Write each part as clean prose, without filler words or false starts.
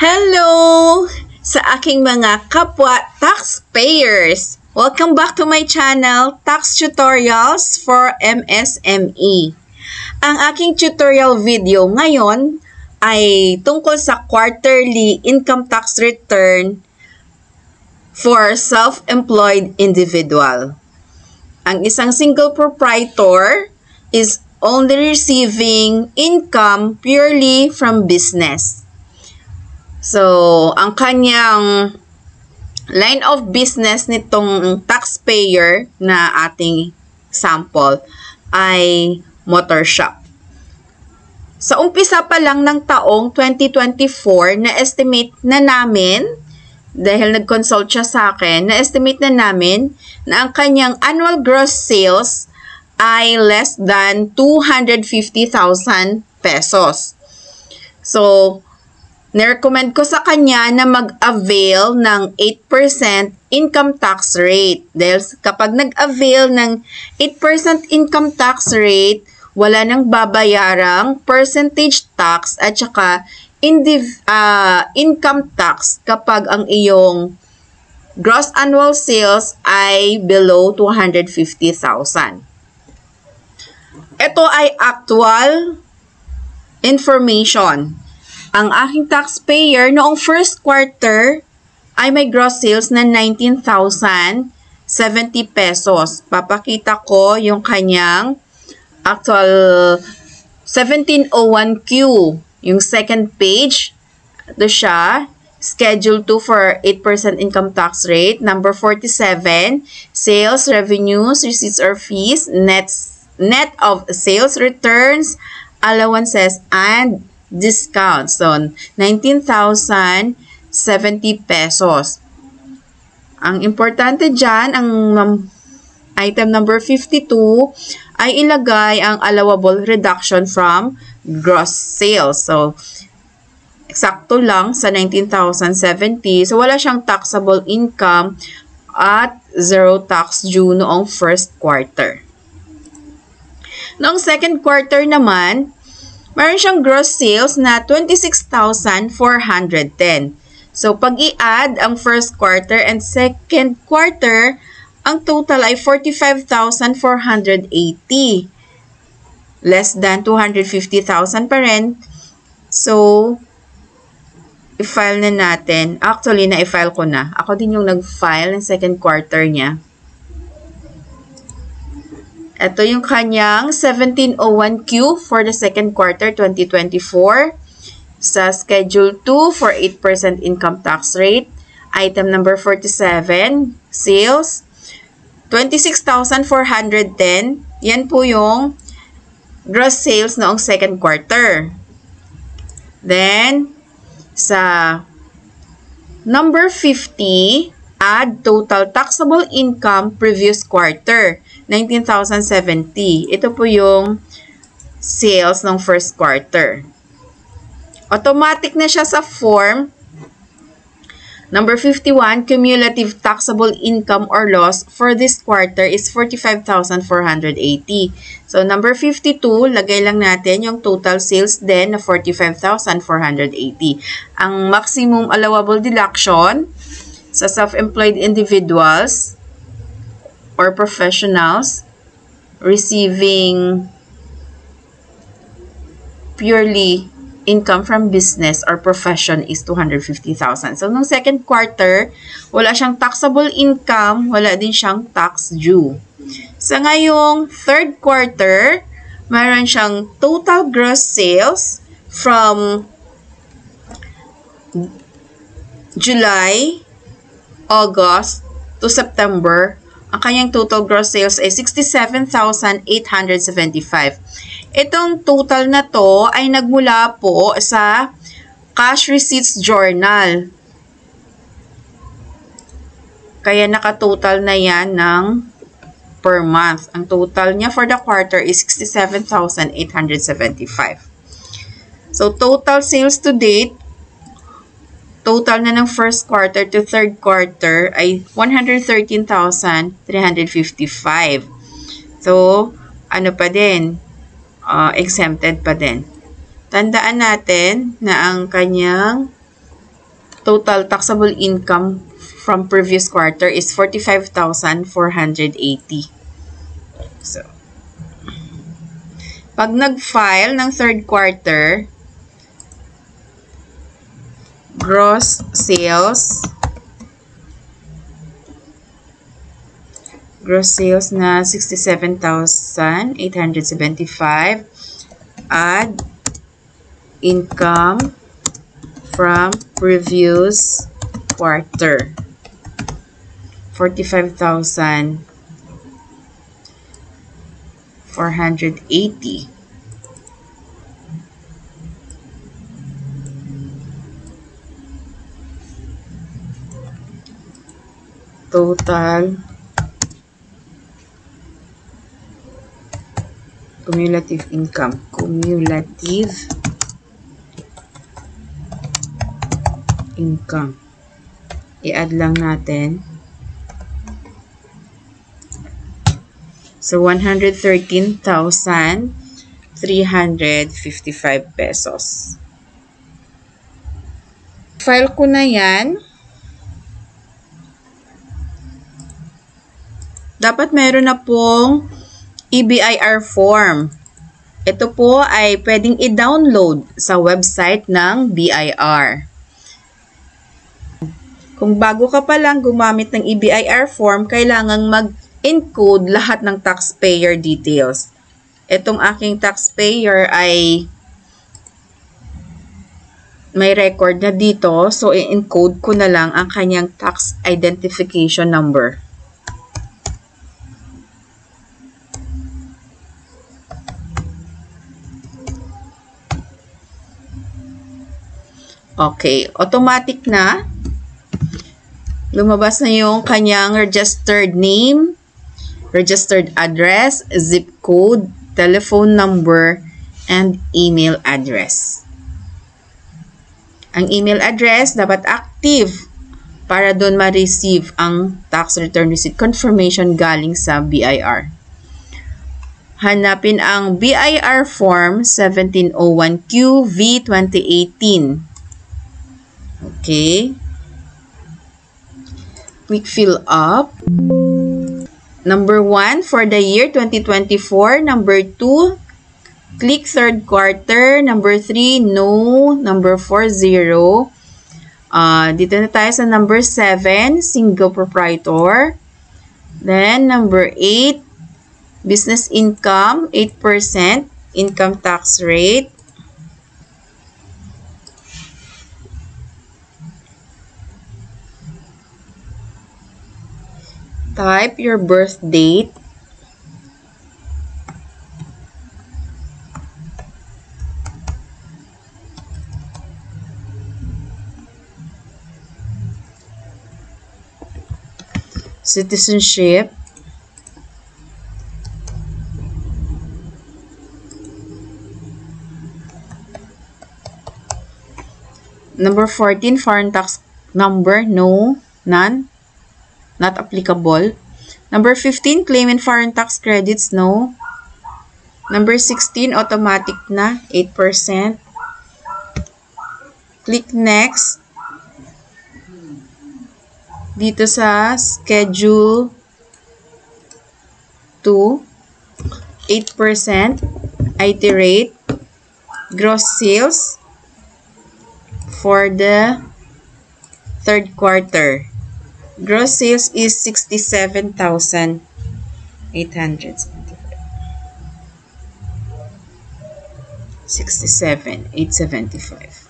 Hello sa aking mga kapwa taxpayers! Welcome back to my channel, Tax Tutorials for MSME. Ang aking tutorial video ngayon ay tungkol sa quarterly income tax return for self-employed individual. Ang isang single proprietor is only receiving income purely from business. So, ang kanyang line of business nitong taxpayer na ating sample ay motor shop. Sa umpisa pa lang ng taong 2024, na-estimate na namin, dahil nag-consult siya sa akin, na-estimate na namin na ang kanyang annual gross sales ay less than 250,000 pesos. So, nirecommend ko sa kanya na mag-avail ng 8% income tax rate. Dahil kapag nag-avail ng 8% income tax rate, wala nang babayarang percentage tax at saka income tax kapag ang iyong gross annual sales ay below 250,000. Ito ay actual information. Ang aking taxpayer noong first quarter ay may gross sales na 19,070 pesos. Papakita ko yung kanyang actual 1701Q. Yung second page, ito siya. Schedule 2 for 8% income tax rate. Number 47, sales, revenues, receipts or fees, net of sales returns, allowances, and discounts. So, 19,070 pesos. Ang importante dyan, ang item number 52, ay ilagay ang allowable reduction from gross sales. So, eksakto lang sa 19,070. So, wala siyang taxable income at zero tax due noong first quarter. Noong second quarter naman, meron siyang gross sales na 26,410. So, pag i-add ang first quarter and second quarter, ang total ay 45,480. Less than 250,000 pa rin. So, i-file na natin. Actually, na-i-file ko na. Ako din yung nag-file ng second quarter niya. Ito yung kanyang 1701Q for the second quarter 2024. Sa Schedule 2 for 8% income tax rate. Item number 47, sales. 26,410. Yan po yung gross sales noong second quarter. Then, sa number 50, add total taxable income previous quarter. 19,070. Ito po yung sales ng first quarter. Automatic na siya sa form. Number 51, cumulative taxable income or loss for this quarter is 45,480. So, number 52, lagay lang natin yung total sales din na 45,480. Ang maximum allowable deduction sa self-employed individuals or professionals receiving purely income from business or profession is 250,000. So, nung second quarter, wala siyang taxable income, wala din siyang tax due. Sa ngayong third quarter, mayroon siyang total gross sales from July, August to September. Ang kanyang total gross sales ay 67,875. Itong total na to ay nagmula po sa cash receipts journal. Kaya nakatotal na yan ng per month. Ang total niya for the quarter is 67,875. So, total sales to date, total na ng first quarter to third quarter ay 113,355. So, ano pa din? Exempted pa din. Tandaan natin na ang kanyang total taxable income from previous quarter is 45,480. So, pag nag-file ng third quarter, gross sales na 67,875, add income from previous quarter, 45,480. Total cumulative income. I-add lang natin. So, 113,355 pesos. File ko na yan. Dapat meron na pong EBIR form. Ito po ay pwedeng i-download sa website ng BIR. Kung bago ka pa lang gumamit ng EBIR form, kailangang mag-encode lahat ng taxpayer details. Itong aking taxpayer ay may record na dito, so i-encode ko na lang ang kanyang tax identification number. Okay, automatic na. Lumabas na yung kanyang registered name, registered address, zip code, telephone number, and email address. Ang email address dapat active para doon ma-receive ang tax return receipt confirmation galing sa BIR. Hanapin ang BIR Form 1701Q V 2018. Okay. Quick fill up. Number 1 for the year 2024. Number 2, click third quarter. Number 3, no. Number 4, 0. Dito na tayo sa number 7, single proprietor. Then, number 8, business income, 8%, income tax rate. Type your birth date. Citizenship. Number 14, foreign tax number, no, none. Not applicable. Number 15, claim in foreign tax credits, no. Number 16, automatic na, 8%. Click next. Dito sa schedule 2, 8%, IT rate, gross sales for the third quarter. Gross sales is 67,875. 67,875.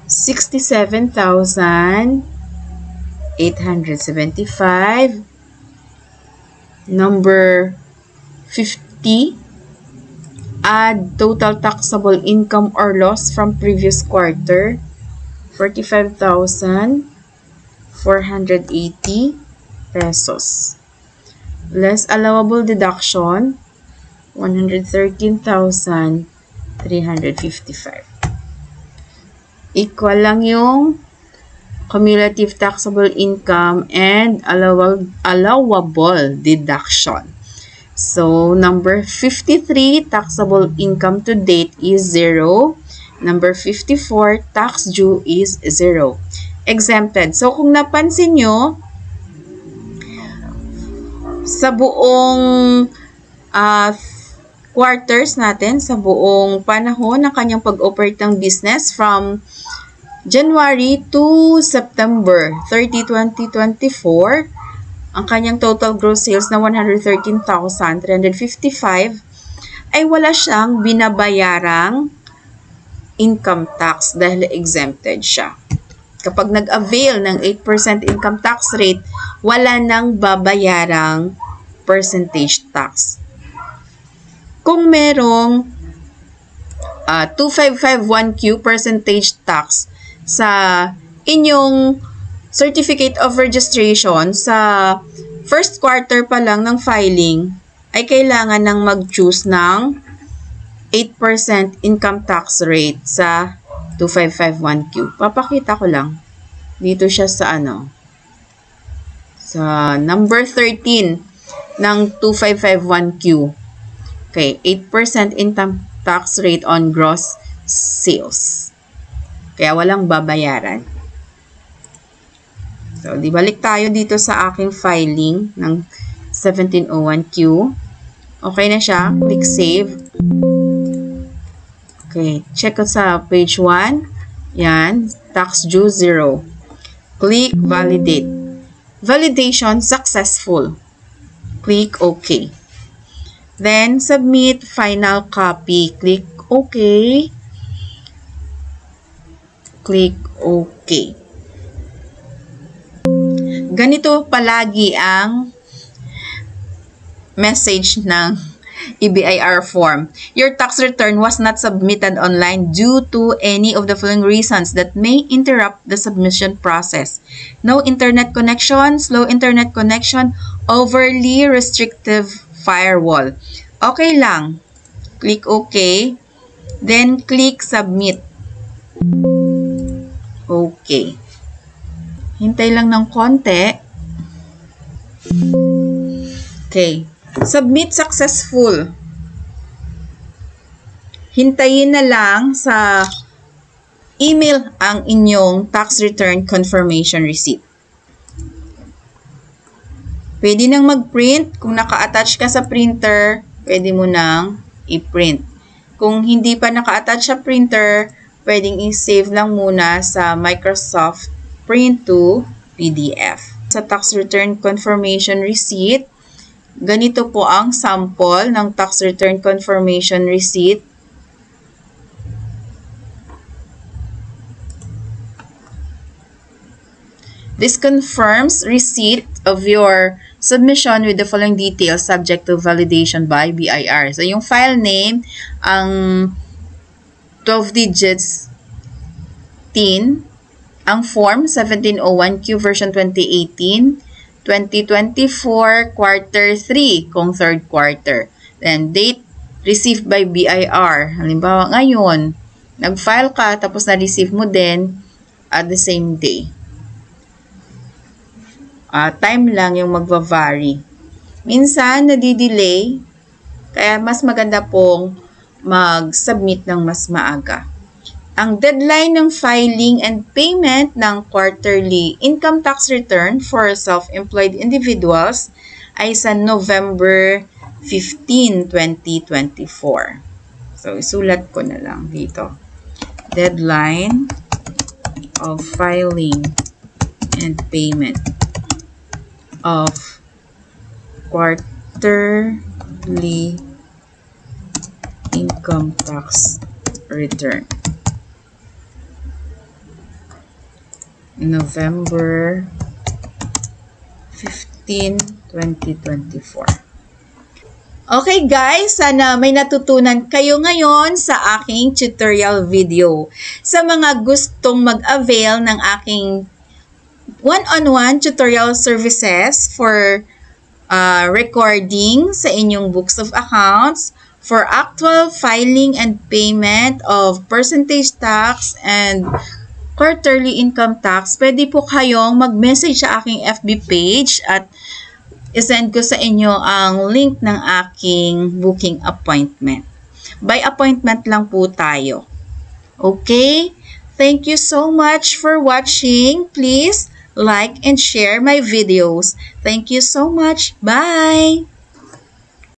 67,875. Number 50. Add total taxable income or loss from previous quarter. 45,480 pesos. Less allowable deduction, 113,355. Equal lang yung cumulative taxable income and allowable deduction. So, number 53, taxable income to date is 0. Number 54, tax due is 0. Exempted. So, kung napansin nyo, sa buong quarters natin, sa buong panahon ng kanyang pag-operate ng business from January to September 30, 2024, ang kanyang total gross sales na 113,355 ay wala siyang binabayarang income tax dahil exempted siya. Kapag nag-avail ng 8% income tax rate, wala nang babayarang percentage tax. Kung merong 2551Q percentage tax sa inyong certificate of registration sa first quarter pa lang ng filing, ay kailangan nang mag-choose ng 8% income tax rate sa 2551Q. Papakita ko lang. Dito siya sa sa number 13 ng 2551Q. Okay, 8% income tax rate on gross sales. Kaya walang babayaran. So, di balik tayo dito sa aking filing ng 1701Q. Okay na siya. Click save. Okay, check ko sa page 1. Yan, tax due 0. Click validate. Validation successful. Click OK. Then, submit final copy. Click OK. Click OK. Ganito palagi ang message ng EBIR form. Your tax return was not submitted online due to any of the following reasons that may interrupt the submission process. No internet connection, slow internet connection, overly restrictive firewall. Okay lang. Click OK. Then, click submit. Okay. Hintay lang ng konti. Okay. Submit successful. Hintayin na lang sa email ang inyong tax return confirmation receipt. Pwede nang mag-print. Kung naka-attach ka sa printer, pwede mo nang i-print. Kung hindi pa naka-attach sa printer, pwedeng i-save lang muna sa Microsoft Print to PDF. Sa tax return confirmation receipt, ganito po ang sample ng tax return confirmation receipt. This confirms receipt of your submission with the following details subject to validation by BIR. So, yung file name, ang 12 digits, TIN, ang form 1701Q version 2018, 2024 quarter 3 kung third quarter. Then date received by BIR. Halimbawa ngayon, nag-file ka tapos na-receive mo din at the same day. Time lang yung magva-vary. Minsan nadidelay, kaya mas maganda pong mag-submit ng mas maaga. Ang deadline ng filing and payment ng quarterly income tax return for self-employed individuals ay sa November 15, 2024. So, isulat ko na lang dito. Deadline of filing and payment of quarterly income tax return. November 15, 2024. Okay guys, sana may natutunan kayo ngayon sa aking tutorial video. Sa mga gustong mag-avail ng aking one-on-one tutorial services for recording sa inyong books of accounts, for actual filing and payment of percentage tax and quarterly income tax, pwede po kayong mag-message sa aking FB page at isend ko sa inyo ang link ng aking booking appointment. By appointment lang po tayo. Okay? Thank you so much for watching. Please like and share my videos. Thank you so much. Bye!